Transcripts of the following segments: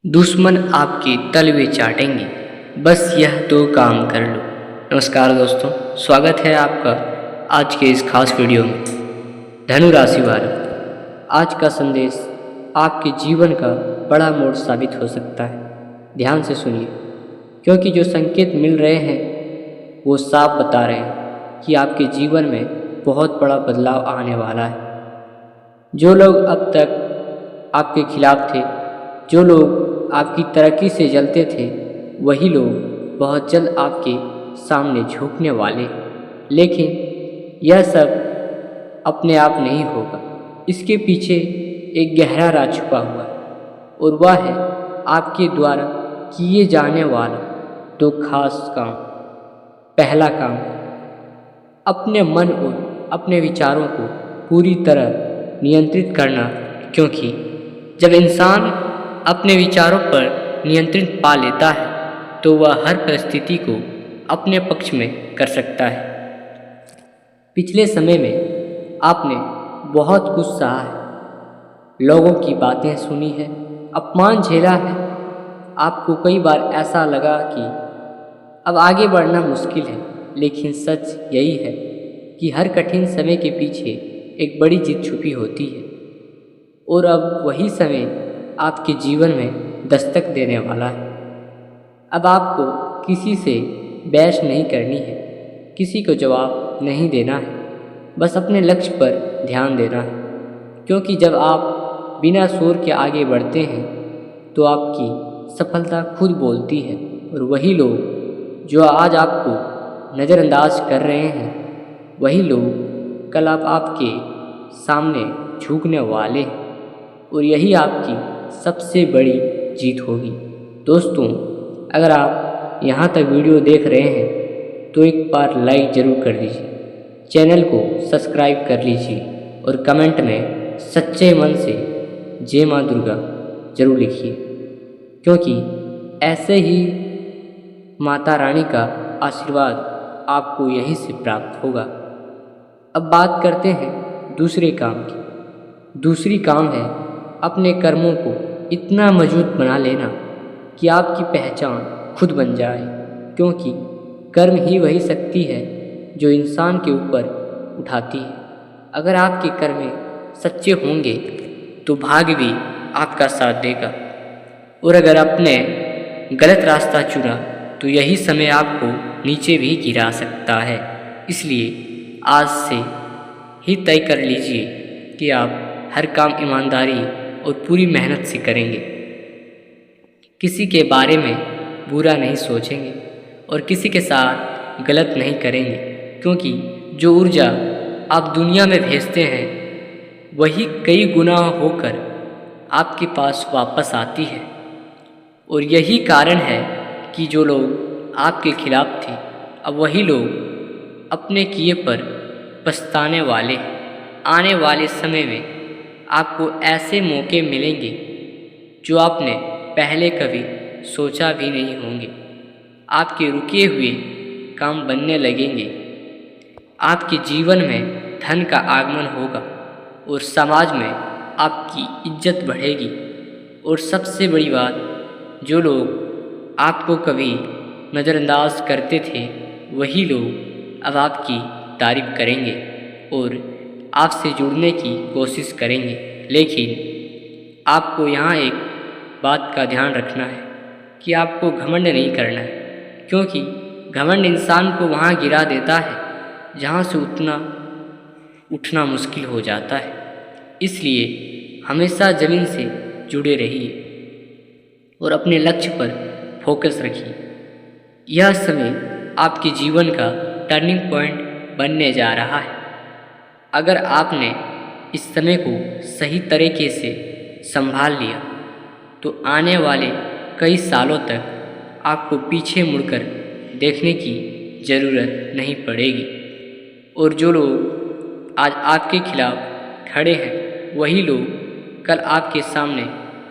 दुश्मन आपके तलवे चाटेंगे, बस यह दो काम कर लो। नमस्कार दोस्तों, स्वागत है आपका आज के इस खास वीडियो में। धनु राशि वालों, आज का संदेश आपके जीवन का बड़ा मोड़ साबित हो सकता है। ध्यान से सुनिए, क्योंकि जो संकेत मिल रहे हैं वो साफ बता रहे हैं कि आपके जीवन में बहुत बड़ा बदलाव आने वाला है। जो लोग अब तक आपके खिलाफ थे, जो लोग आपकी तरक्की से जलते थे, वही लोग बहुत जल्द आपके सामने झुकने वाले हैं। लेकिन यह सब अपने आप नहीं होगा, इसके पीछे एक गहरा राज छुपा हुआ है, और वह है आपके द्वारा किए जाने वाला दो खास काम। पहला काम, अपने मन और अपने विचारों को पूरी तरह नियंत्रित करना, क्योंकि जब इंसान अपने विचारों पर नियंत्रण पा लेता है तो वह हर परिस्थिति को अपने पक्ष में कर सकता है। पिछले समय में आपने बहुत कुछ सहा है, लोगों की बातें सुनी है, अपमान झेला है। आपको कई बार ऐसा लगा कि अब आगे बढ़ना मुश्किल है, लेकिन सच यही है कि हर कठिन समय के पीछे एक बड़ी जीत छुपी होती है। और अब वही समय आपके जीवन में दस्तक देने वाला है। अब आपको किसी से बहस नहीं करनी है, किसी को जवाब नहीं देना है, बस अपने लक्ष्य पर ध्यान देना है। क्योंकि जब आप बिना शोर के आगे बढ़ते हैं तो आपकी सफलता खुद बोलती है, और वही लोग जो आज आपको नज़रअंदाज कर रहे हैं, वही लोग कल आपके सामने झुकने वाले हैं, और यही आपकी सबसे बड़ी जीत होगी। दोस्तों, अगर आप यहाँ तक वीडियो देख रहे हैं तो एक बार लाइक ज़रूर कर दीजिए, चैनल को सब्सक्राइब कर लीजिए, और कमेंट में सच्चे मन से जय माँ दुर्गा जरूर लिखिए, क्योंकि ऐसे ही माता रानी का आशीर्वाद आपको यहीं से प्राप्त होगा। अब बात करते हैं दूसरे काम की। दूसरी काम है अपने कर्मों को इतना मजबूत बना लेना कि आपकी पहचान खुद बन जाए, क्योंकि कर्म ही वही शक्ति है जो इंसान के ऊपर उठाती है। अगर आपके कर्म सच्चे होंगे तो भाग्य भी आपका साथ देगा, और अगर आपने गलत रास्ता चुना तो यही समय आपको नीचे भी गिरा सकता है। इसलिए आज से ही तय कर लीजिए कि आप हर काम ईमानदारी और पूरी मेहनत से करेंगे। किसी के बारे में बुरा नहीं सोचेंगे और किसी के साथ गलत नहीं करेंगे, क्योंकि जो ऊर्जा आप दुनिया में भेजते हैं वही कई गुना होकर आपके पास वापस आती है। और यही कारण है कि जो लोग आपके खिलाफ थे, अब वही लोग अपने किए पर पछताने वाले हैं। आने वाले समय में आपको ऐसे मौके मिलेंगे जो आपने पहले कभी सोचा भी नहीं होंगे। आपके रुके हुए काम बनने लगेंगे, आपके जीवन में धन का आगमन होगा, और समाज में आपकी इज्जत बढ़ेगी। और सबसे बड़ी बात, जो लोग आपको कभी नज़रअंदाज करते थे, वही लोग अब आपकी तारीफ करेंगे और आपसे जुड़ने की कोशिश करेंगे। लेकिन आपको यहाँ एक बात का ध्यान रखना है कि आपको घमंड नहीं करना है, क्योंकि घमंड इंसान को वहाँ गिरा देता है जहाँ से उठना मुश्किल हो जाता है। इसलिए हमेशा ज़मीन से जुड़े रहिए और अपने लक्ष्य पर फोकस रखिए। यह समय आपके जीवन का टर्निंग पॉइंट बनने जा रहा है। अगर आपने इस समय को सही तरीके से संभाल लिया तो आने वाले कई सालों तक आपको पीछे मुड़कर देखने की ज़रूरत नहीं पड़ेगी। और जो लोग आज आपके खिलाफ खड़े हैं, वही लोग कल आपके सामने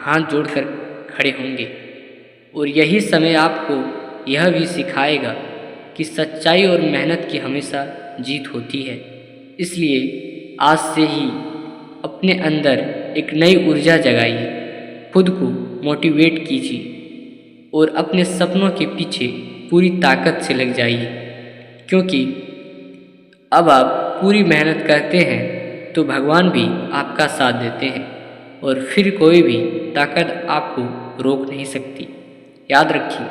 हाथ जोड़कर खड़े होंगे। और यही समय आपको यह भी सिखाएगा कि सच्चाई और मेहनत की हमेशा जीत होती है। इसलिए आज से ही अपने अंदर एक नई ऊर्जा जगाइए, खुद को मोटिवेट कीजिए और अपने सपनों के पीछे पूरी ताकत से लग जाइए, क्योंकि अब आप पूरी मेहनत करते हैं तो भगवान भी आपका साथ देते हैं और फिर कोई भी ताकत आपको रोक नहीं सकती। याद रखिए,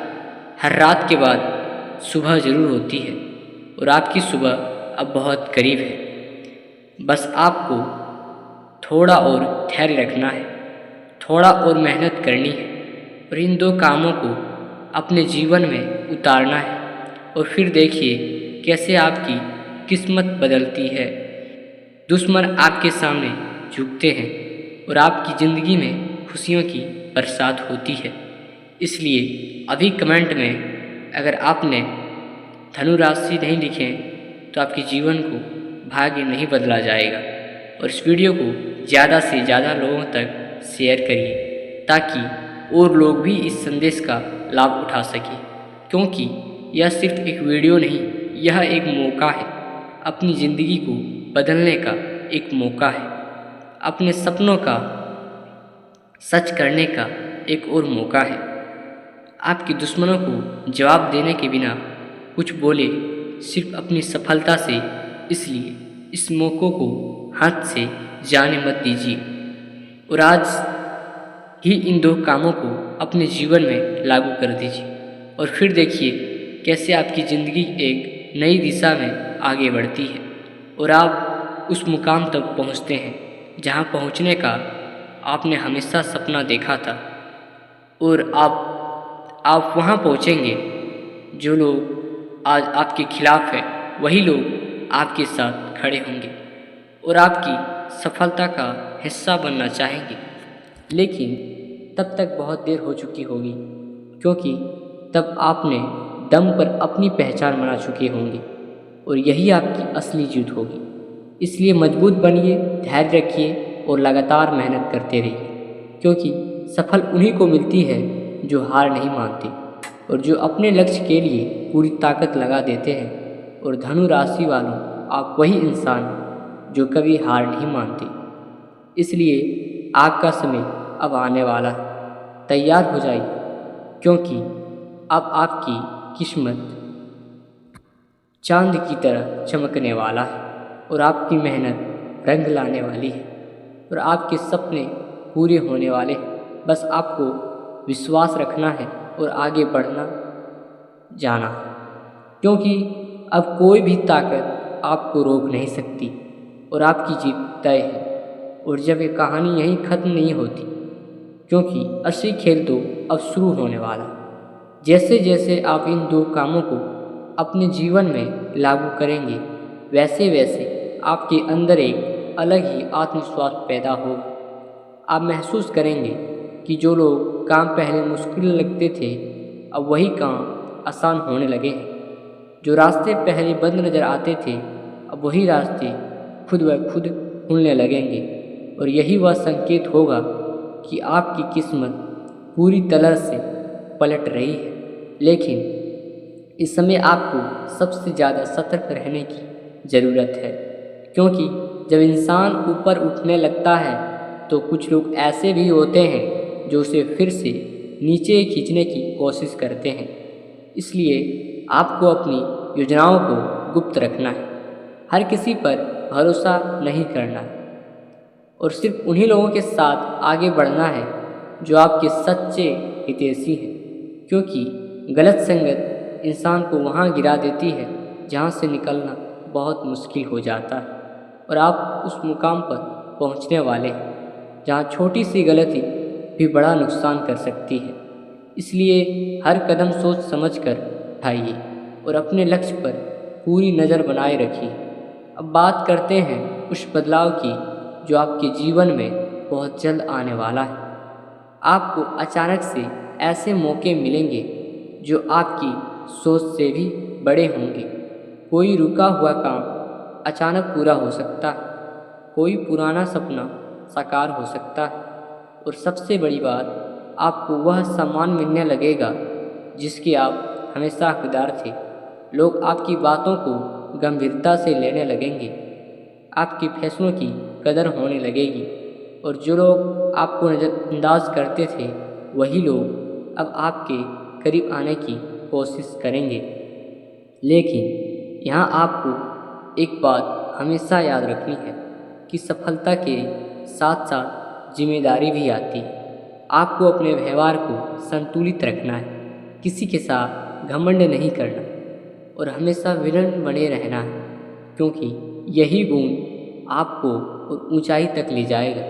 हर रात के बाद सुबह ज़रूर होती है और आपकी सुबह अब बहुत करीब है। बस आपको थोड़ा और धैर्य रखना है, थोड़ा और मेहनत करनी है और इन दो कामों को अपने जीवन में उतारना है और फिर देखिए कैसे आपकी किस्मत बदलती है। दुश्मन आपके सामने झुकते हैं और आपकी ज़िंदगी में खुशियों की बरसात होती है। इसलिए अभी कमेंट में अगर आपने धनु राशि नहीं लिखे तो आपके जीवन को भाग्य नहीं बदला जाएगा। और इस वीडियो को ज़्यादा से ज़्यादा लोगों तक शेयर करिए ताकि और लोग भी इस संदेश का लाभ उठा सकें, क्योंकि यह सिर्फ एक वीडियो नहीं, यह एक मौका है, अपनी ज़िंदगी को बदलने का एक मौका है, अपने सपनों का सच करने का एक और मौका है। आपके दुश्मनों को जवाब देने के बिना कुछ बोले सिर्फ अपनी सफलता से, इसलिए इस मौक़ों को हाथ से जाने मत दीजिए और आज ही इन दो कामों को अपने जीवन में लागू कर दीजिए और फिर देखिए कैसे आपकी ज़िंदगी एक नई दिशा में आगे बढ़ती है और आप उस मुकाम तक पहुंचते हैं जहां पहुंचने का आपने हमेशा सपना देखा था। और आप वहां पहुंचेंगे। जो लोग आज आपके खिलाफ है वही लोग आपके साथ खड़े होंगे और आपकी सफलता का हिस्सा बनना चाहेंगे, लेकिन तब तक बहुत देर हो चुकी होगी, क्योंकि तब आपने दम पर अपनी पहचान बना चुके होंगे और यही आपकी असली जीत होगी। इसलिए मजबूत बनिए, धैर्य रखिए और लगातार मेहनत करते रहिए, क्योंकि सफल उन्हीं को मिलती है जो हार नहीं मानते और जो अपने लक्ष्य के लिए पूरी ताकत लगा देते हैं। और धनु राशि वालों, आप वही इंसान जो कभी हार नहीं मानते। इसलिए आपका समय अब आने वाला है, तैयार हो जाइए, क्योंकि अब आपकी किस्मत चांद की तरह चमकने वाला है और आपकी मेहनत रंग लाने वाली है और आपके सपने पूरे होने वाले हैं। बस आपको विश्वास रखना है और आगे बढ़ना जाना है, क्योंकि अब कोई भी ताकत आपको रोक नहीं सकती और आपकी जीत तय है। और जब ये कहानी यहीं ख़त्म नहीं होती, क्योंकि असली खेल तो अब शुरू होने वाला है। जैसे जैसे आप इन दो कामों को अपने जीवन में लागू करेंगे, वैसे वैसे आपके अंदर एक अलग ही आत्मविश्वास पैदा होगा। आप महसूस करेंगे कि जो लोग काम पहले मुश्किल लगते थे, अब वही काम आसान होने लगे हैं। जो रास्ते पहले बंद नज़र आते थे, अब वही रास्ते खुद ब खुद खुलने लगेंगे और यही वह संकेत होगा कि आपकी किस्मत पूरी तरह से पलट रही है। लेकिन इस समय आपको सबसे ज़्यादा सतर्क रहने की ज़रूरत है, क्योंकि जब इंसान ऊपर उठने लगता है तो कुछ लोग ऐसे भी होते हैं जो उसे फिर से नीचे खींचने की कोशिश करते हैं। इसलिए आपको अपनी योजनाओं को गुप्त रखना है, हर किसी पर भरोसा नहीं करना है और सिर्फ उन्हीं लोगों के साथ आगे बढ़ना है जो आपके सच्चे हितैषी हैं, क्योंकि गलत संगत इंसान को वहाँ गिरा देती है जहाँ से निकलना बहुत मुश्किल हो जाता है। और आप उस मुकाम पर पहुँचने वाले हैं जहाँ छोटी सी गलती भी बड़ा नुकसान कर सकती है। इसलिए हर कदम सोच समझ कर उठाइए और अपने लक्ष्य पर पूरी नज़र बनाए रखिए। अब बात करते हैं उस बदलाव की जो आपके जीवन में बहुत जल्द आने वाला है। आपको अचानक से ऐसे मौके मिलेंगे जो आपकी सोच से भी बड़े होंगे। कोई रुका हुआ काम अचानक पूरा हो सकता है, कोई पुराना सपना साकार हो सकता है और सबसे बड़ी बात, आपको वह सम्मान मिलने लगेगा जिसके आप हमेशा हकदार थे। लोग आपकी बातों को गंभीरता से लेने लगेंगे, आपके फैसलों की कदर होने लगेगी और जो लोग आपको नज़रअंदाज करते थे वही लोग अब आपके करीब आने की कोशिश करेंगे। लेकिन यहाँ आपको एक बात हमेशा याद रखनी है कि सफलता के साथ साथ जिम्मेदारी भी आती है। आपको अपने व्यवहार को संतुलित रखना है, किसी के साथ घमंड नहीं करना और हमेशा विनम्र बने रहना है, क्योंकि यही गुण आपको और ऊंचाई तक ले जाएगा।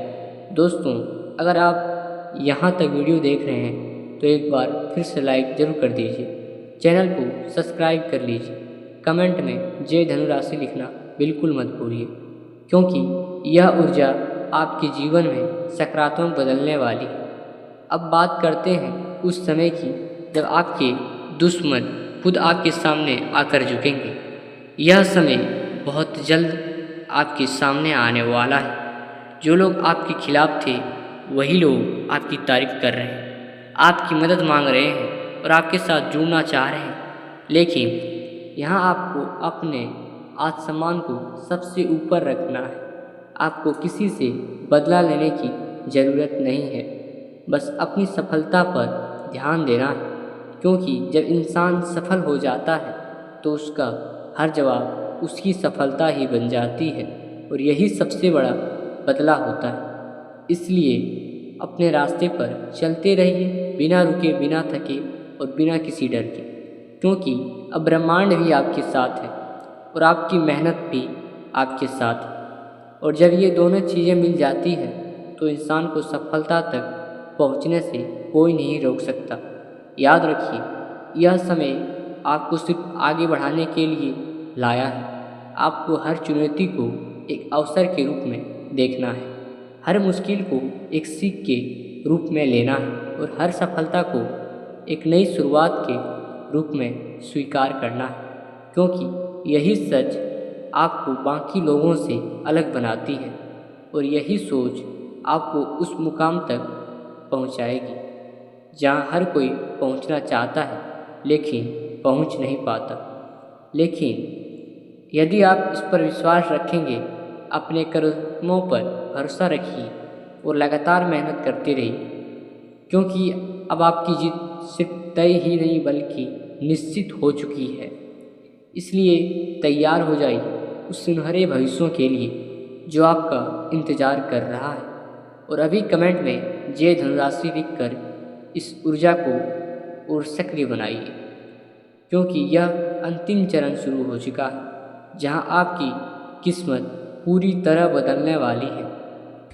दोस्तों, अगर आप यहाँ तक वीडियो देख रहे हैं तो एक बार फिर से लाइक ज़रूर कर दीजिए, चैनल को सब्सक्राइब कर लीजिए, कमेंट में जय धनुराशि लिखना बिल्कुल मत भूलिए, क्योंकि यह ऊर्जा आपके जीवन में सकारात्मक बदलने वाली है। अब बात करते हैं उस समय की जब आपके दुश्मन खुद आपके सामने आकर झुकेंगे। यह समय बहुत जल्द आपके सामने आने वाला है। जो लोग आपके खिलाफ थे वही लोग आपकी तारीफ कर रहे हैं, आपकी मदद मांग रहे हैं और आपके साथ जुड़ना चाह रहे हैं। लेकिन यहाँ आपको अपने आत्मसम्मान को सबसे ऊपर रखना है। आपको किसी से बदला लेने की ज़रूरत नहीं है, बस अपनी सफलता पर ध्यान देना है, क्योंकि जब इंसान सफल हो जाता है तो उसका हर जवाब उसकी सफलता ही बन जाती है और यही सबसे बड़ा बदला होता है। इसलिए अपने रास्ते पर चलते रहिए, बिना रुके, बिना थके और बिना किसी डर के, क्योंकि अब ब्रह्मांड भी आपके साथ है और आपकी मेहनत भी आपके साथ है। और जब ये दोनों चीज़ें मिल जाती हैं तो इंसान को सफलता तक पहुंचने से कोई नहीं रोक सकता। याद रखिए, यह समय आपको सिर्फ आगे बढ़ाने के लिए लाया है। आपको हर चुनौती को एक अवसर के रूप में देखना है, हर मुश्किल को एक सीख के रूप में लेना है और हर सफलता को एक नई शुरुआत के रूप में स्वीकार करना है, क्योंकि यही सच आपको बाकी लोगों से अलग बनाती है और यही सोच आपको उस मुकाम तक पहुंचाएगी जहां हर कोई पहुंचना चाहता है लेकिन पहुंच नहीं पाता। लेकिन यदि आप इस पर विश्वास रखेंगे, अपने कदमों पर भरोसा रखिए और लगातार मेहनत करते रहिए, क्योंकि अब आपकी जीत सिर्फ तय ही नहीं बल्कि निश्चित हो चुकी है। इसलिए तैयार हो जाइए उस सुनहरे भविष्यों के लिए जो आपका इंतज़ार कर रहा है। और अभी कमेंट में जय धनुराशि लिखकर इस ऊर्जा को और सक्रिय बनाइए, क्योंकि यह अंतिम चरण शुरू हो चुका है जहां आपकी किस्मत पूरी तरह बदलने वाली है।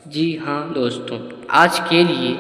जी हाँ दोस्तों, आज के लिए